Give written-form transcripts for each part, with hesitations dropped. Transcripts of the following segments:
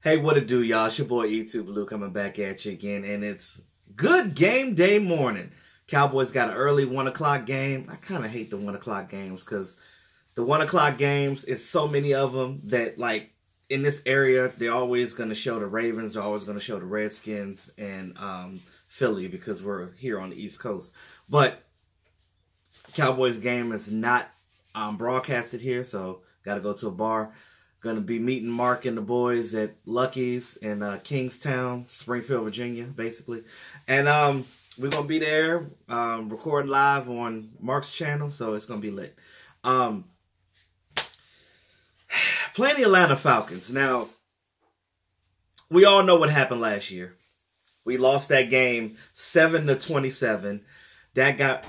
Hey, what it do, y'all? It's your boy E2 Blue coming back at you again, and it's good game day morning. Cowboys got an early 1 o'clock game. I kind of hate the 1 o'clock games because the 1 o'clock games is so many of them that, like, in this area, they're always going to show the Ravens, they're always going to show the Redskins and Philly because we're here on the East Coast. But Cowboys game is not broadcasted here, so got to go to a bar. Going to be meeting Mark and the boys at Lucky's in Kingstown, Springfield, Virginia, basically. And we're going to be there recording live on Mark's channel, so it's going to be lit. Playing the Atlanta Falcons. Now, we all know what happened last year. We lost that game 7-27. That got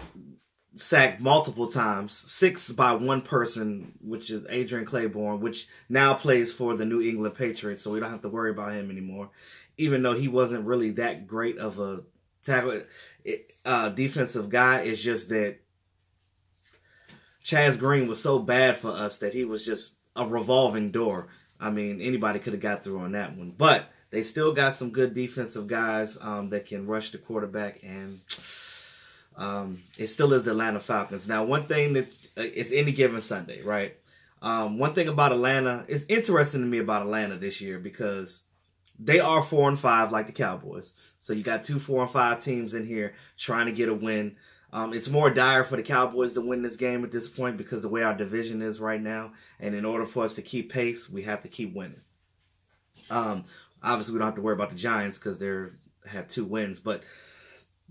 sacked multiple times, 6 by one person, which is Adrian Claiborne, which now plays for the New England Patriots, so we don't have to worry about him anymore, even though he wasn't really that great of a tackle defensive guy. It's just that Chaz Green was so bad for us that he was just a revolving door. I mean, anybody could have got through on that one, but they still got some good defensive guys that can rush the quarterback, and it still is the Atlanta Falcons. Now, one thing that it's any given Sunday, right? One thing about Atlanta, it's interesting to me about Atlanta this year because they are 4-5 like the Cowboys. So you got two 4-5 teams in here trying to get a win. It's more dire for the Cowboys to win this game at this point because the way our division is right now. And in order for us to keep pace, we have to keep winning. Obviously, we don't have to worry about the Giants because they have 2 wins, but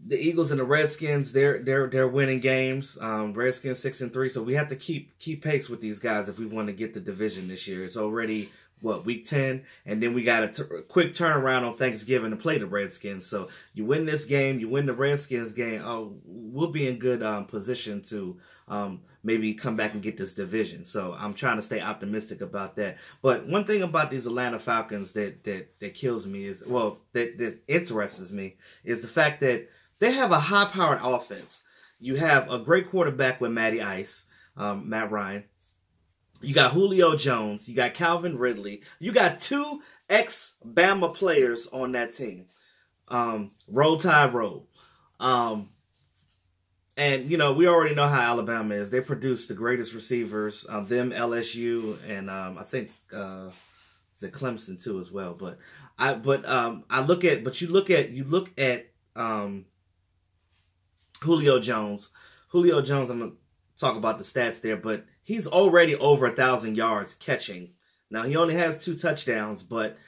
the Eagles and the Redskins, they're winning games. Redskins 6-3, so we have to keep pace with these guys if we want to get the division this year. It's already week 10, and then we got a quick turnaround on Thanksgiving to play the Redskins. So you win this game, you win the Redskins game. Oh, we'll be in good position to maybe come back and get this division. So I'm trying to stay optimistic about that. But one thing about these Atlanta Falcons that kills me is, that interests me is the fact that they have a high-powered offense. You have a great quarterback with Matty Ice, Matt Ryan. You got Julio Jones. You got Calvin Ridley. You got 2 ex-Bama players on that team. Roll Tide Roll. And, you know, we already know how Alabama is. They produce the greatest receivers. Them, LSU, and I think it's at Clemson too as well. But you look at Julio Jones. Julio Jones, I'm going to talk about the stats there, but he's already over 1,000 yards catching. Now, he only has 2 touchdowns, but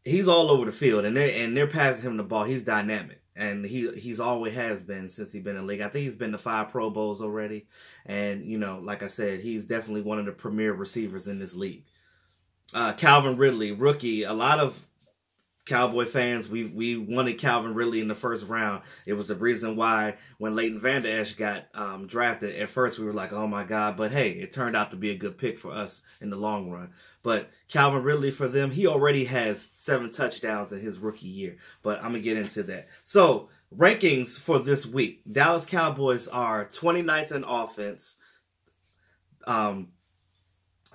he's all over the field, and they're passing him the ball. He's dynamic, and he's always has been since he's been in the league. I think he's been to 5 Pro Bowls already, and, you know, like I said, he's definitely one of the premier receivers in this league. Calvin Ridley, rookie. A lot of Cowboy fans, we wanted Calvin Ridley in the first round. It was the reason why when Leighton Vander Esch got drafted, at first we were like, oh my God. But hey, it turned out to be a good pick for us in the long run. But Calvin Ridley for them, he already has 7 touchdowns in his rookie year. But I'm going to get into that. So, rankings for this week. Dallas Cowboys are 29th in offense.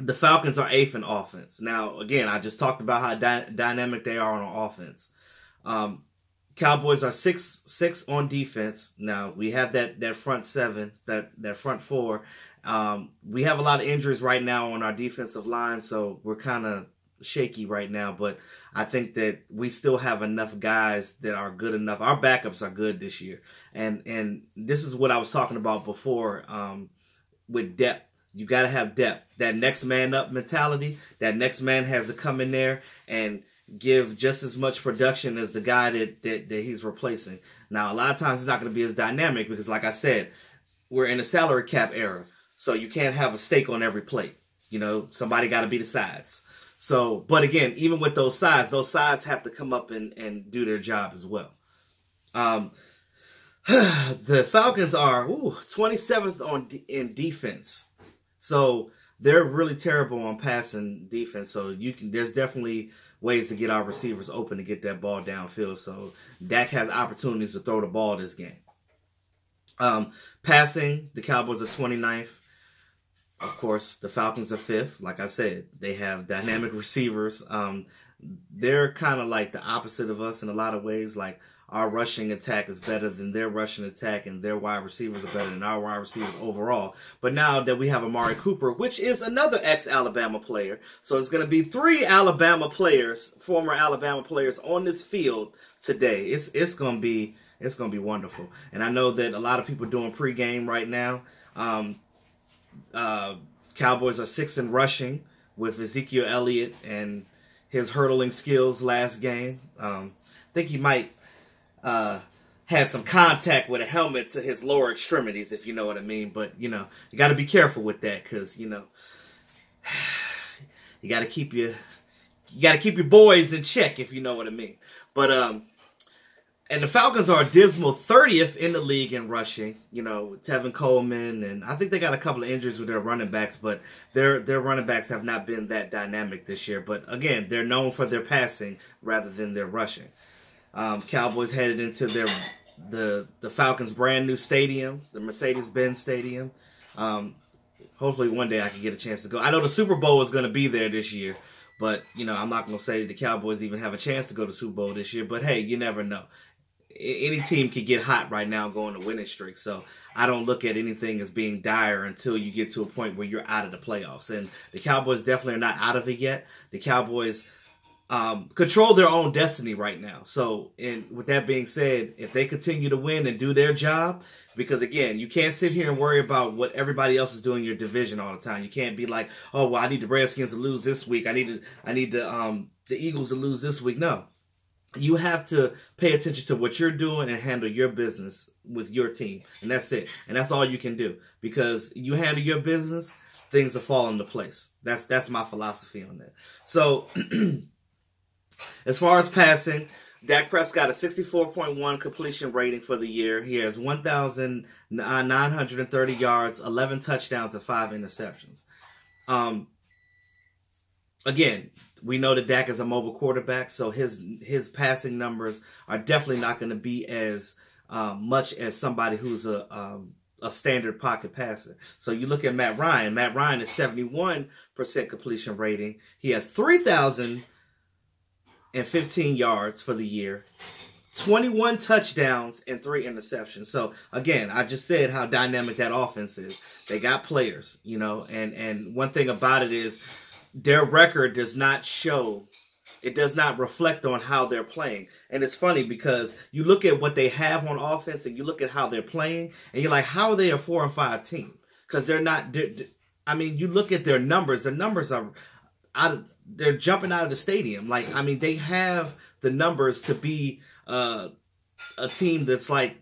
The Falcons are 8th in offense. Now, again, I just talked about how dynamic they are on offense. Cowboys are 6 on defense. Now, we have that front 7, that front 4. We have a lot of injuries right now on our defensive line, so we're kind of shaky right now. But I think that we still have enough guys that are good enough. Our backups are good this year. And this is what I was talking about before with depth. You got to have depth. That next man up mentality, that next man has to come in there and give just as much production as the guy that he's replacing. Now, a lot of times it's not going to be as dynamic because, like I said, we're in a salary cap era. So you can't have a steak on every plate. You know, somebody got to be the sides. So, but again, even with those sides have to come up and do their job as well. The Falcons are 27th in defense. So they're really terrible on passing defense. So there's definitely ways to get our receivers open to get that ball downfield. So Dak has opportunities to throw the ball this game. Passing, the Cowboys are 29th. Of course, the Falcons are 5th. Like I said, they have dynamic receivers. they're kind of like the opposite of us in a lot of ways. Like, our rushing attack is better than their rushing attack, and their wide receivers are better than our wide receivers overall. But now that we have Amari Cooper, which is another ex-Alabama player, so it's going to be 3 Alabama players, former Alabama players, on this field today. It's going to be wonderful. And I know that a lot of people are doing pregame right now. Cowboys are 6th in rushing with Ezekiel Elliott and his hurdling skills last game. I think he might had some contact with a helmet to his lower extremities, if you know what I mean. But, you know, you got to be careful with that because, you know, you got to keep your boys in check, if you know what I mean. But, and the Falcons are a dismal 30th in the league in rushing, you know, with Tevin Coleman, and I think they got a couple of injuries with their running backs, but their running backs have not been that dynamic this year. But, again, they're known for their passing rather than their rushing. Cowboys headed into the Falcons' brand new stadium, the Mercedes-Benz Stadium. Hopefully one day I can get a chance to go. I know the Super Bowl is going to be there this year, but, you know, I'm not going to say the Cowboys even have a chance to go to the Super Bowl this year. But, hey, you never know. Any team can get hot right now going to winning streak. So I don't look at anything as being dire until you get to a point where you're out of the playoffs. And the Cowboys definitely are not out of it yet. The Cowboys control their own destiny right now. So, and with that being said, if they continue to win and do their job, because again, you can't sit here and worry about what everybody else is doing in your division all the time. You can't be like, oh, well, I need the Redskins to lose this week. I need the Eagles to lose this week. No, you have to pay attention to what you're doing and handle your business with your team, and that's it. And that's all you can do, because you handle your business, things will fall into place. That's my philosophy on that. So. As far as passing, Dak Prescott a 64.1 completion rating for the year. He has 1,930 yards, 11 touchdowns, and 5 interceptions. Again, we know that Dak is a mobile quarterback, so his passing numbers are definitely not going to be as much as somebody who's a standard pocket passer. So you look at Matt Ryan. Matt Ryan is 71% completion rating. He has 3,015 yards for the year, 21 touchdowns, and 3 interceptions. So, again, I just said how dynamic that offense is. They got players, you know, and one thing about it is their record does not show, it does not reflect on how they're playing. And it's funny because you look at what they have on offense and you look at how they're playing, and you're like, how are they a 4-5 team? Because they're not, I mean, you look at their numbers are they're jumping out of the stadium. Like, I mean, they have the numbers to be a team that's like,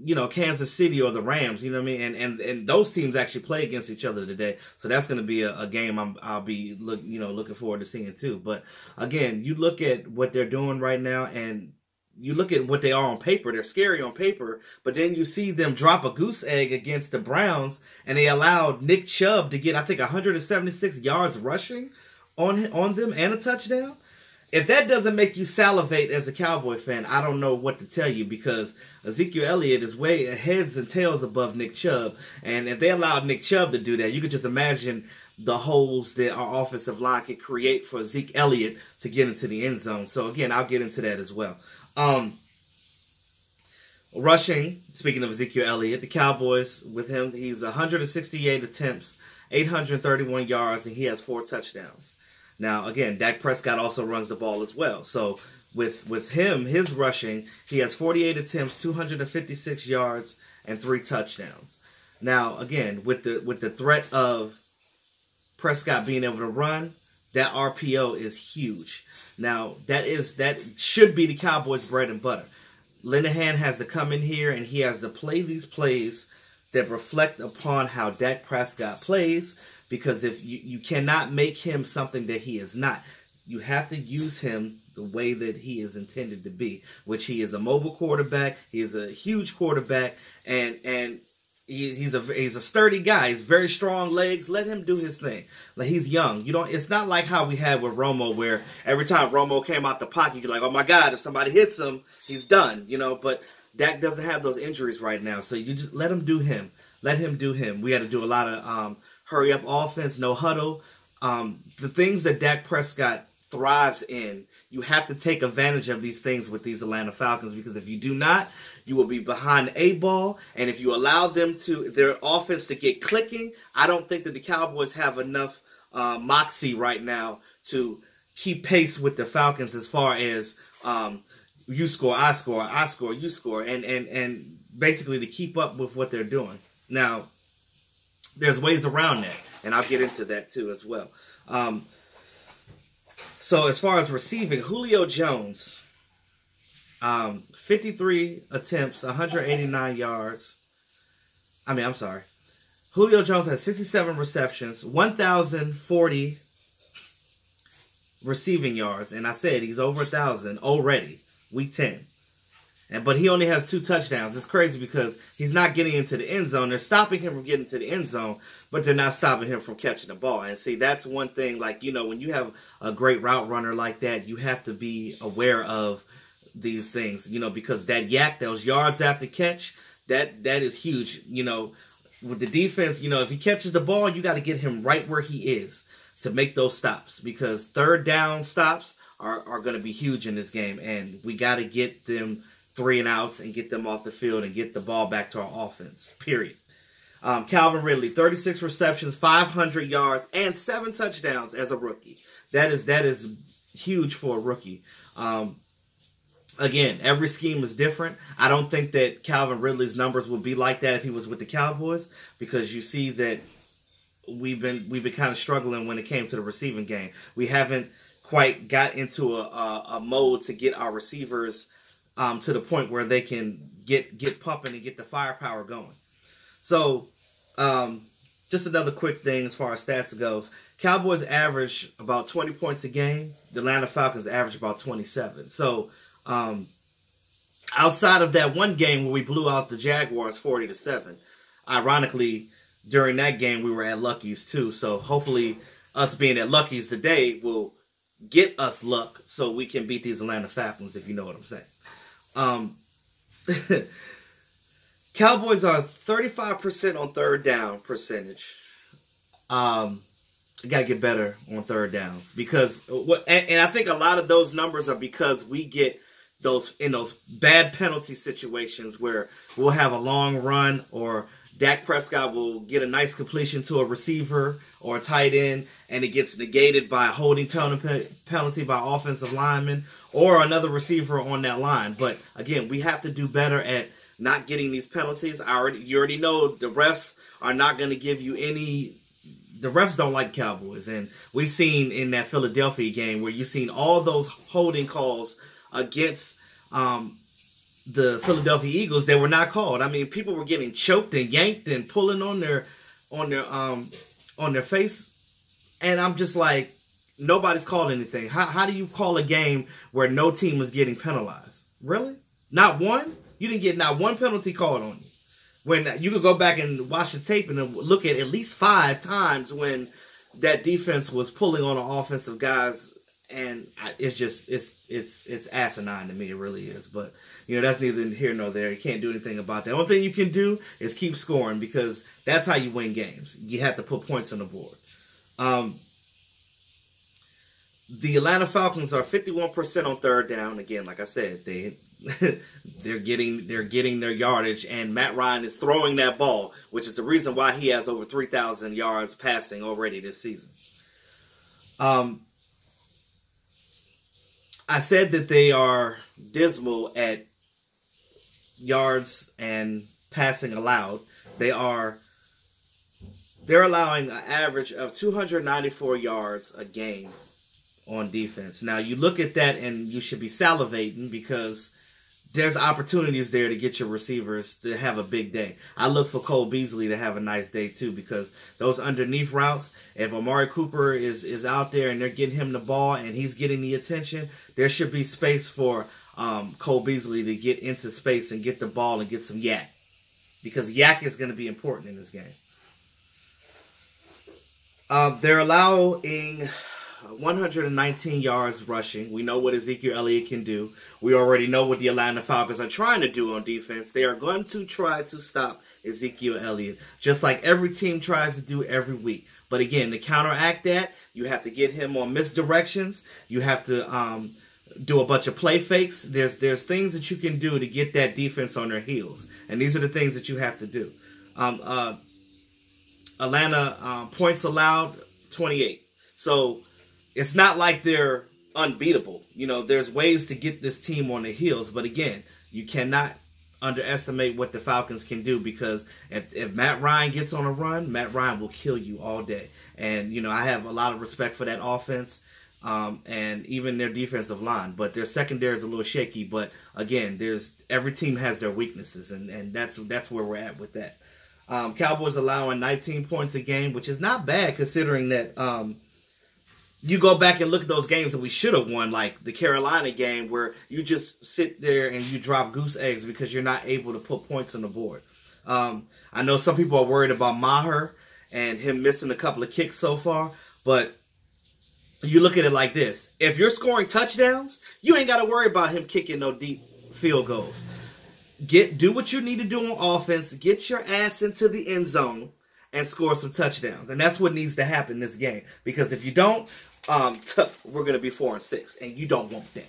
you know, Kansas City or the Rams, you know what I mean? And those teams actually play against each other today. So that's going to be a game I'll be looking forward to seeing too. But again, you look at what they're doing right now and you look at what they are on paper. They're scary on paper, but then you see them drop a goose egg against the Browns, and they allowed Nick Chubb to get, I think, 176 yards rushing on them and a touchdown. If that doesn't make you salivate as a Cowboy fan, I don't know what to tell you, because Ezekiel Elliott is way heads and tails above Nick Chubb. And if they allowed Nick Chubb to do that, you could just imagine the holes that our offensive line could create for Zeke Elliott to get into the end zone. So, again, I'll get into that as well. Rushing, speaking of Ezekiel Elliott, the Cowboys, with him, he's 168 attempts, 831 yards, and he has 4 touchdowns. Now, again, Dak Prescott also runs the ball as well. So with him, his rushing, he has 48 attempts, 256 yards, and 3 touchdowns. Now, again, with the threat of Prescott being able to run, that RPO is huge. Now, that should be the Cowboys' bread and butter. Linehan has to come in here and he has to play these plays that reflect upon how Dak Prescott plays. Because if you cannot make him something that he is not. You have to use him the way that he is intended to be, which he is a mobile quarterback. He is a huge quarterback, and he's a sturdy guy. He's very strong legs. Let him do his thing. Like, he's young. It's not like how we had with Romo, where every time Romo came out the pocket, you're like, oh my God, if somebody hits him, he's done. You know, but Dak doesn't have those injuries right now, so you just let him do him. Let him do him. We had to do a lot of hurry up offense, no huddle. The things that Dak Prescott thrives in. You have to take advantage of these things with these Atlanta Falcons, because if you do not, you will be behind the 8 ball. And if you allow them their offense to get clicking, I don't think that the Cowboys have enough moxie right now to keep pace with the Falcons as far as you score, I score, I score, you score, and basically to keep up with what they're doing. Now, there's ways around that, and I'll get into that too as well. So as far as receiving, Julio Jones, 53 attempts, 189 yards. I'm sorry. Julio Jones has 67 receptions, 1,040 receiving yards. And I said he's over 1,000 already, week 10. But he only has 2 touchdowns. It's crazy because he's not getting into the end zone. They're stopping him from getting to the end zone, but they're not stopping him from catching the ball. And see, that's one thing, like, when you have a great route runner like that, you have to be aware of these things, because those yards after catch, that is huge. With the defense, if he catches the ball, you got to get him right where he is to make those stops, because third down stops are going to be huge in this game, and we got to get them 3 and outs and get them off the field and get the ball back to our offense, period. Calvin Ridley, 36 receptions, 500 yards, and 7 touchdowns as a rookie. That is huge for a rookie. Again, every scheme is different. I don't think that Calvin Ridley's numbers would be like that if he was with the Cowboys, because you see that we've been kind of struggling when it came to the receiving game. We haven't quite got into a mode to get our receivers to the point where they can get pumping and get the firepower going. So, just another quick thing as far as stats goes. Cowboys average about 20 points a game. The Atlanta Falcons average about 27. So, outside of that one game where we blew out the Jaguars 40-7, ironically, during that game we were at Lucky's too. So hopefully us being at Lucky's today will get us luck so we can beat these Atlanta Falcons, if you know what I'm saying. Cowboys are 35% on third down percentage. You got to get better on third downs, because and I think a lot of those numbers are because we get those bad penalty situations where we'll have a long run, or Dak Prescott will get a nice completion to a receiver or a tight end, and it gets negated by a holding penalty by offensive linemen or another receiver on that line. But again, we have to do better at not getting these penalties. You already know the refs are not going to give you any. The refs don't like Cowboys, and we've seen in that Philadelphia game where you've seen all those holding calls against the Philadelphia Eagles. They were not called. I mean, people were getting choked and yanked and pulling on their face, and I'm just like, nobody's called anything. How do you call a game where no team was getting penalized? Really? Not one? You didn't get not one penalty called on you. When you could go back and watch the tape and look at least 5 times when that defense was pulling on the offensive guys, and it's just it's asinine to me. It really is. But that's neither here nor there. You can't do anything about that. The only thing you can do is keep scoring, because that's how you win games. You have to put points on the board. The Atlanta Falcons are 51% on third down. Again, like I said, they're getting their yardage, and Matt Ryan is throwing that ball, which is the reason why he has over 3,000 yards passing already this season. I said that they are dismal at yards and passing allowed. They're allowing an average of 294 yards a game on defense. Now, you look at that and you should be salivating, because there's opportunities there to get your receivers to have a big day. I look for Cole Beasley to have a nice day too, because those underneath routes, if Amari Cooper is out there and they're getting him the ball and he's getting the attention, there should be space for Cole Beasley to get into space and get the ball and get some yak, because yak is going to be important in this game. They're allowing 119 yards rushing. We know what Ezekiel Elliott can do. We already know what the Atlanta Falcons are trying to do on defense. They are going to try to stop Ezekiel Elliott, just like every team tries to do every week. But again, to counteract that, you have to get him on misdirections. You have to do a bunch of play fakes. There's things that you can do to get that defense on their heels. And these are the things that you have to do. Atlanta points allowed, 28. So it's not like they're unbeatable. You know, there's ways to get this team on their heels. But again, you cannot underestimate what the Falcons can do, because if Matt Ryan gets on a run, Matt Ryan will kill you all day. And, you know, I have a lot of respect for that offense and even their defensive line. But their secondary is a little shaky. But, again, every team has their weaknesses, and that's where we're at with that. Cowboys allowing 19 points a game, which is not bad considering that you go back and look at those games that we should have won, like the Carolina game where you just sit there and you drop goose eggs because you're not able to put points on the board. I know some people are worried about Maher and him missing a couple of kicks so far, but you look at it like this. If you're scoring touchdowns, you ain't got to worry about him kicking no deep field goals. Do what you need to do on offense, get your ass into the end zone, and score some touchdowns. And that's what needs to happen in this game. Because if you don't, we're going to be 4-6, and you don't want that.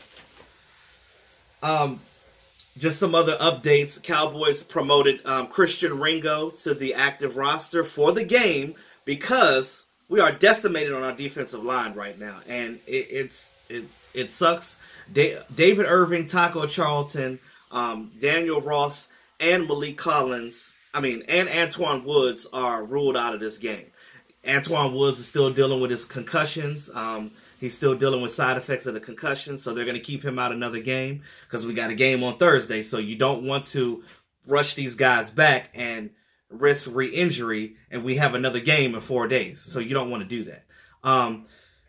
Just some other updates. Cowboys promoted Christian Ringo to the active roster for the game because we are decimated on our defensive line right now, and it sucks. David Irving, Taco Charlton, Daniel Ross, and Malik Collins, and Antoine Woods are ruled out of this game. Antoine Woods is still dealing with his concussions. He's still dealing with side effects of the concussion, so they're going to keep him out another game because we got a game on Thursday, so you don't want to rush these guys back and risk re-injury, and we have another game in 4 days, so you don't want to do that.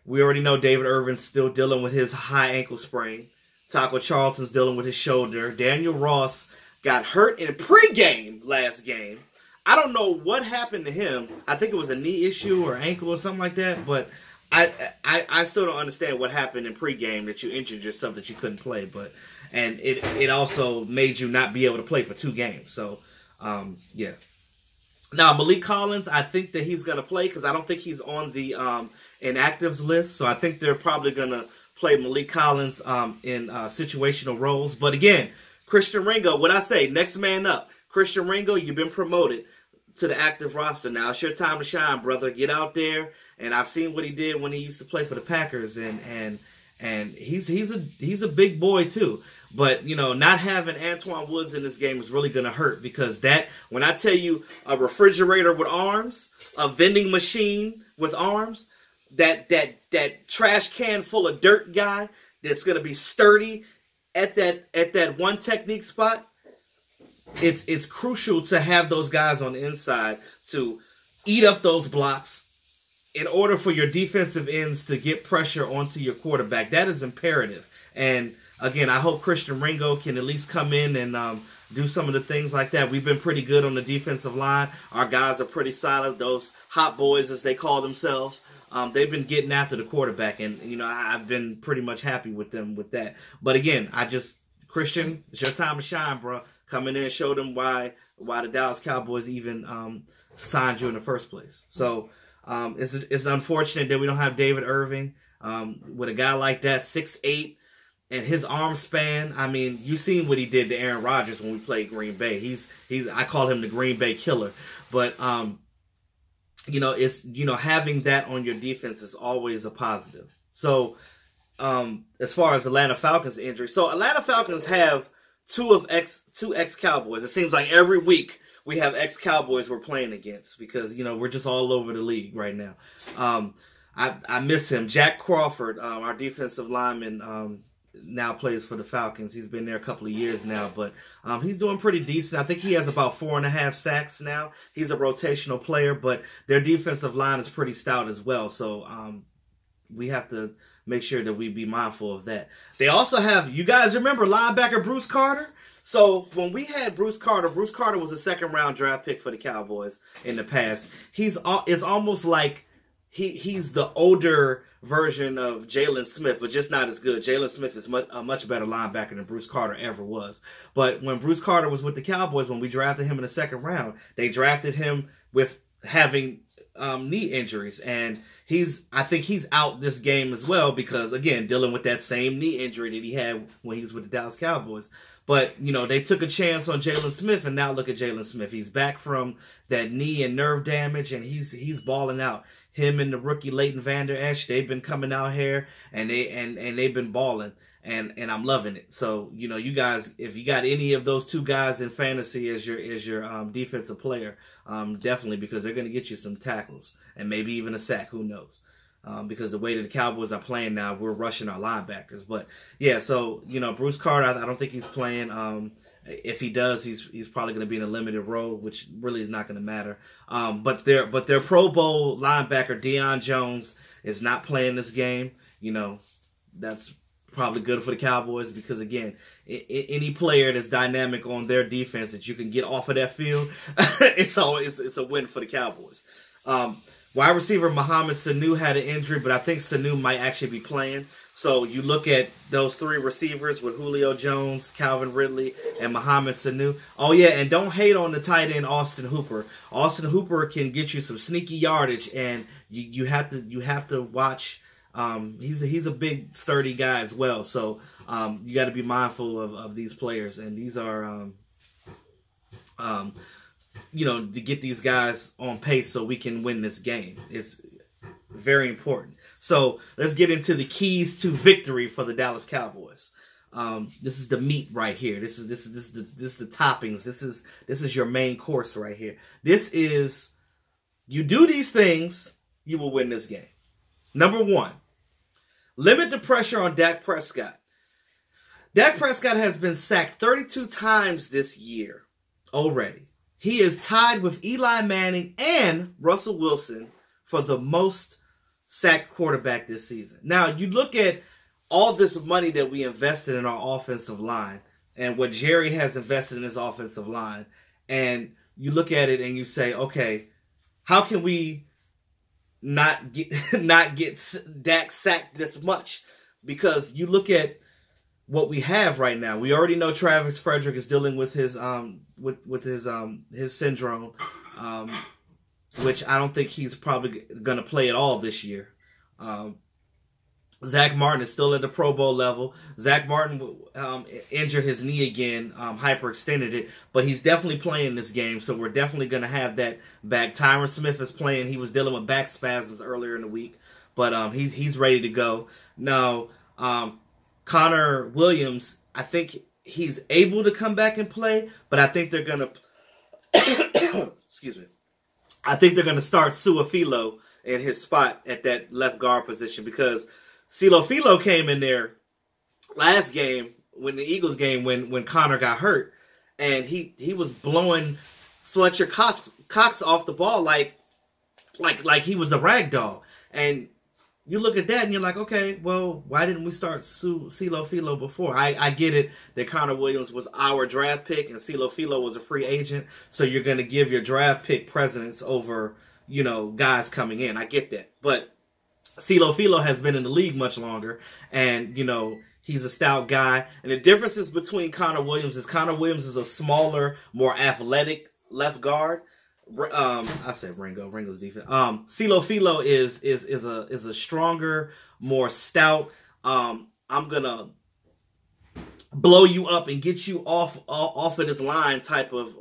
We already know David Irvin's still dealing with his high ankle sprain. Taco Charlton's dealing with his shoulder. Daniel Ross got hurt in pregame last game. I don't know what happened to him. I think it was a knee issue or ankle or something like that, but I still don't understand what happened in pregame that you injured yourself that you couldn't play. And it also made you not be able to play for 2 games. So, yeah. Now, Malik Collins, I think that he's going to play because I don't think he's on the inactives list. So I think they're probably going to play Malik Collins in situational roles. But again, Christian Ringo, what I say, next man up. Christian Ringo, you've been promoted to the active roster now. It's your time to shine, brother. Get out there. And I've seen what he did when he used to play for the Packers, and he's a big boy too. But you know, not having Antoine Woods in this game is really going to hurt, because when I tell you a refrigerator with arms, a vending machine with arms, that trash can full of dirt guy that's going to be sturdy at that one technique spot. It's crucial to have those guys on the inside to eat up those blocks in order for your defensive ends to get pressure onto your quarterback. That is imperative. And again, I hope Christian Ringo can at least come in and do some of the things like that. We've been pretty good on the defensive line. Our guys are pretty solid. Those hot boys, as they call themselves, they've been getting after the quarterback. And, you know, I've been pretty much happy with them with that. But again, Christian, it's your time to shine, bro. Come in there and show them why the Dallas Cowboys even signed you in the first place. So it's unfortunate that we don't have David Irving. With a guy like that, 6'8", and his arm span. I mean, you seen what he did to Aaron Rodgers when we played Green Bay. I call him the Green Bay killer. But having that on your defense is always a positive. So as far as Atlanta Falcons injury, so Atlanta Falcons have two ex-Cowboys. It seems like every week we have ex-Cowboys we're playing against because, you know, we're just all over the league right now. I miss him. Jack Crawford, our defensive lineman, now plays for the Falcons. He's been there a couple of years now, but he's doing pretty decent. I think he has about 4.5 sacks now. He's a rotational player, but their defensive line is pretty stout as well. So we have to make sure that we be mindful of that. They also have, you guys remember linebacker Bruce Carter? So when we had Bruce Carter was a second-round draft pick for the Cowboys in the past. It's almost like he's the older version of Jalen Smith, but just not as good. Jalen Smith is a much better linebacker than Bruce Carter ever was. But when Bruce Carter was with the Cowboys, when we drafted him in the second round, they drafted him with having knee injuries, and I think he's out this game as well because, again, dealing with that same knee injury that he had when he was with the Dallas Cowboys. But, they took a chance on Jalen Smith, and now look at Jalen Smith. He's back from that knee and nerve damage, and he's balling out. Him and the rookie Leighton Vander Esch, they've been coming out here, and they've been balling, and I'm loving it. So, you guys, if you got any of those two guys in fantasy as your defensive player, definitely, because they're going to get you some tackles and maybe even a sack. Who knows? Because the way that the Cowboys are playing now, we're rushing our linebackers. But yeah, so Bruce Carter, I don't think he's playing. If he does, he's probably going to be in a limited role, which really is not going to matter. But their Pro Bowl linebacker Deion Jones is not playing this game. That's probably good for the Cowboys because, again, any player that's dynamic on their defense that you can get off of that field, it's a win for the Cowboys. Wide receiver Mohamed Sanu had an injury, but I think Sanu might actually be playing. So you look at those three receivers with Julio Jones, Calvin Ridley, and Mohamed Sanu. Oh yeah, and don't hate on the tight end Austin Hooper. Austin Hooper can get you some sneaky yardage, and you have to watch. He's a big, sturdy guy as well. So you got to be mindful of these players, and these are to get these guys on pace so we can win this game. It's very important. So let's get into the keys to victory for the Dallas Cowboys. This is the meat right here. This is the toppings. This is your main course right here. This is, you do these things, you will win this game. Number one, limit the pressure on Dak Prescott. Dak Prescott has been sacked 32 times this year already. He is tied with Eli Manning and Russell Wilson for the most sacked quarterback this season. Now, you look at all this money that we invested in our offensive line and what Jerry has invested in his offensive line, and you look at it and you say, okay, how can we not get Dak sacked this much? Because you look at what we have right now. We already know Travis Frederick is dealing with his his syndrome, which I don't think he's probably going to play at all this year. Zach Martin is still at the Pro Bowl level. Zach Martin injured his knee again, hyperextended it, but he's definitely playing this game, so we're definitely going to have that back. Tyron Smith is playing. He was dealing with back spasms earlier in the week, but he's ready to go. Now, Connor Williams, I think he's able to come back and play, but I think they're going to excuse me. I think they're going to start Su'a-Filo in his spot at that left guard position because Su'a-Filo came in there last game when the Eagles game when Connor got hurt, and he was blowing Fletcher Cox off the ball like he was a rag doll. And you look at that and you're like, okay, well, why didn't we start Su'a-Filo before? I get it that Connor Williams was our draft pick and Su'a-Filo was a free agent, so you're going to give your draft pick precedence over, guys coming in. I get that. But Su'a-Filo has been in the league much longer, and, he's a stout guy. And the differences between Connor Williams is a smaller, more athletic left guard. I said Ringo's defense. Su'a-Filo is a stronger, more stout. I'm gonna blow you up and get you off of this line type of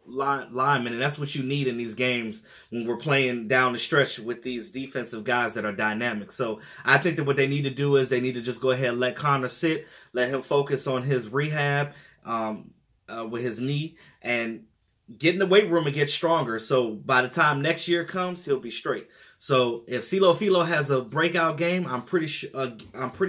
lineman, and that's what you need in these games when we're playing down the stretch with these defensive guys that are dynamic. So I think that what they need to do is they need to just go ahead and let Connor sit, let him focus on his rehab with his knee, and get in the weight room and get stronger. So by the time next year comes, he'll be straight. So if Su'a-Filo has a breakout game, I'm pretty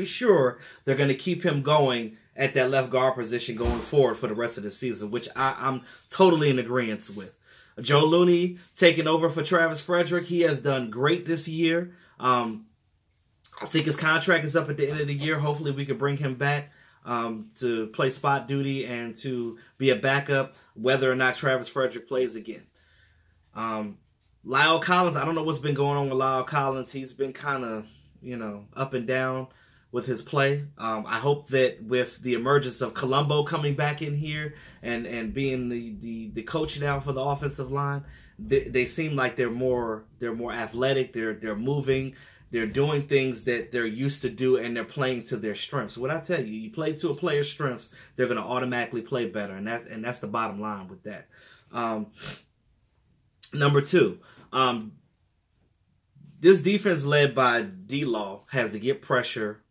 sure they're going to keep him going at that left guard position going forward for the rest of the season, which I'm totally in agreement with. Joe Looney taking over for Travis Frederick. He has done great this year. I think his contract is up at the end of the year. Hopefully we can bring him back to play spot duty and to be a backup, whether or not Travis Frederick plays again. Lyle Collins, I don't know what's been going on with Lyle Collins. He's been kind of, up and down with his play. I hope that with the emergence of Colombo coming back in here and being the coach now for the offensive line, they seem like they're more athletic. They're moving. They're doing things that they're used to do, and they're playing to their strengths. What I tell you, you play to a player's strengths, they're going to automatically play better, and that's the bottom line with that. Number two, this defense led by D-Law has to get pressure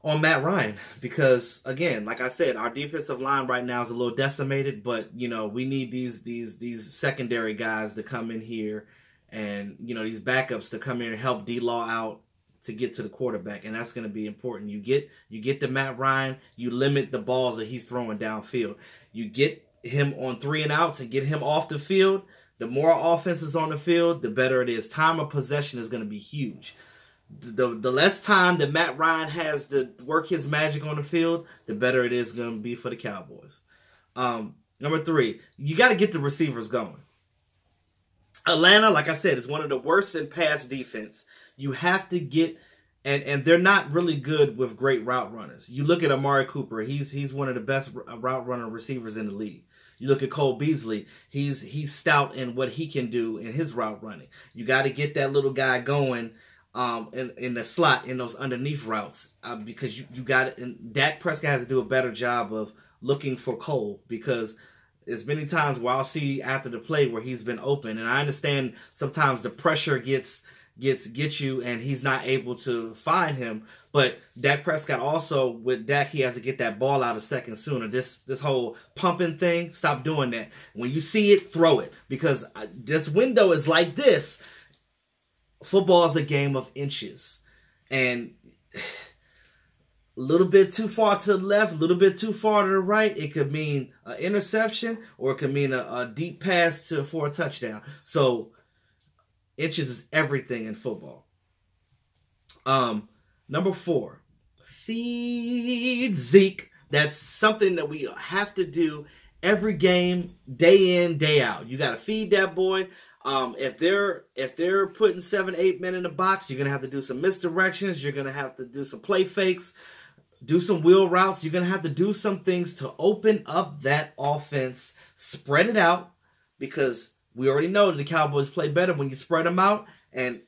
on Matt Ryan because, again, like I said, our defensive line right now is a little decimated, but, you know, we need these secondary guys to come in here and, you know, these backups to come in and help D-Law out to get to the quarterback, and that's going to be important. You get to Matt Ryan, you limit the balls that he's throwing downfield. You get him on 3 and outs and get him off the field. The more offense is on the field, the better it is. Time of possession is going to be huge. The less time that Matt Ryan has to work his magic on the field, the better it is going to be for the Cowboys. Number 3, you got to get the receivers going. Atlanta, like I said, is one of the worst in pass defense. You have to get, and they're not really good with great route runners. You look at Amari Cooper, he's one of the best route runner receivers in the league. You look at Cole Beasley, he's stout in what he can do in his route running. You got to get that little guy going in the slot in those underneath routes because you got it. And Dak Prescott has to do a better job of looking for Cole because there's many times where I'll see after the play where he's been open, and I understand sometimes the pressure gets you and he's not able to find him. But Dak Prescott also, with Dak, he has to get that ball out a second sooner. This whole pumping thing, stop doing that. When you see it, throw it because this window is like this. Football is a game of inches, and a little bit too far to the left, a little bit too far to the right, it could mean an interception or it could mean a deep pass for a touchdown. So inches is everything in football. Number 4, feed Zeke. That's something that we have to do every game, day in, day out. You got to feed that boy. If they're putting 7-8 men in the box, you're gonna have to do some misdirections. You're gonna have to do some play fakes, do some wheel routes. You're gonna have to do some things to open up that offense, spread it out, because we already know that the Cowboys play better when you spread them out and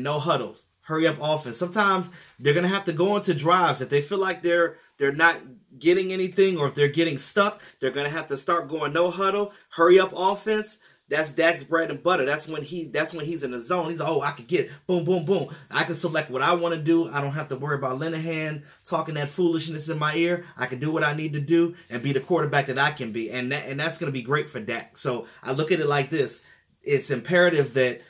no huddles. Hurry up offense. Sometimes they're gonna have to go into drives if they feel like they're not getting anything or if they're getting stuck. They're gonna have to start going no huddle. Hurry up offense. That's Dak's bread and butter. That's when he's in the zone. He's like, oh, I could get boom, boom, boom. I can select what I want to do. I don't have to worry about Linehan talking that foolishness in my ear. I can do what I need to do and be the quarterback that I can be. And that's going to be great for Dak. So I look at it like this. It's imperative that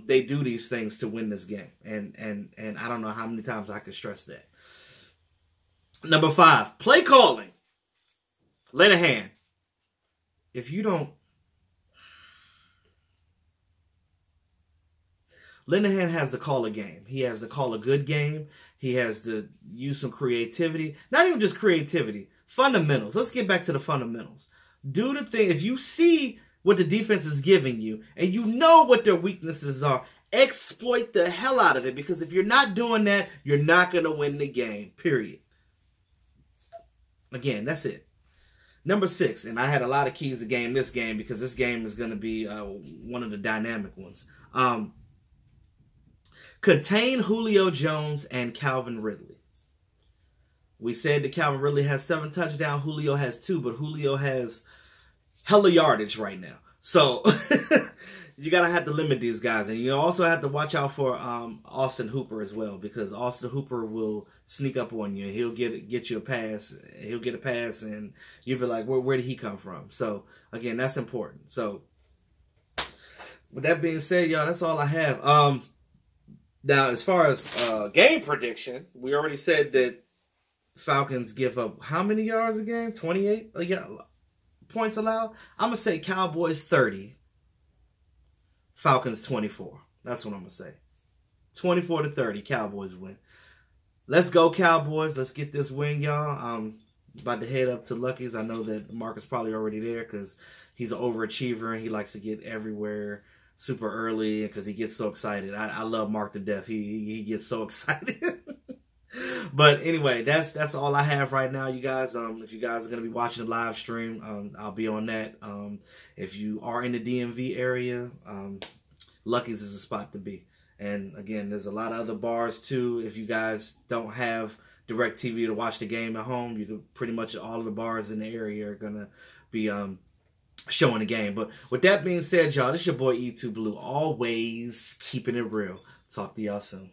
they do these things to win this game. And I don't know how many times I can stress that. Number 5, play calling. Linehan. If you don't, Linehan has to call a game. He has to call a good game. He has to use some creativity. Not even just creativity. Fundamentals. Let's get back to the fundamentals. Do the thing. If you see what the defense is giving you and you know what their weaknesses are, exploit the hell out of it. Because if you're not doing that, you're not going to win the game. Period. Again, that's it. Number 6. And I had a lot of keys to this game because this game is going to be one of the dynamic ones. Contain Julio Jones and Calvin Ridley. We said that Calvin Ridley has 7 touchdowns. Julio has 2, but Julio has hella yardage right now. So you got to have to limit these guys. And you also have to watch out for Austin Hooper as well, because Austin Hooper will sneak up on you. He'll get you a pass. He'll get a pass, and you'll be like, where did he come from? So, again, that's important. So, with that being said, y'all, that's all I have. Now, as far as game prediction, we already said that Falcons give up how many yards a game? 28 points allowed? I'm going to say Cowboys 30, Falcons 24. That's what I'm going to say. 24-30, Cowboys win. Let's go, Cowboys. Let's get this win, y'all. I'm about to head up to Lucky's. I know that Mark is probably already there because he's an overachiever and he likes to get everywhere super early because he gets so excited. I love Mark to death. He gets so excited. But But anyway, that's all I have right now, you guys. If you guys are gonna be watching the live stream, I'll be on that. If you are in the DMV area, Lucky's is a spot to be. And again, there's a lot of other bars too. If you guys don't have DirecTV to watch the game at home, you can pretty much all of the bars in the area are gonna be showing the game. But with that being said, y'all, this is your boy E2 Blue, always keeping it real. Talk to y'all soon.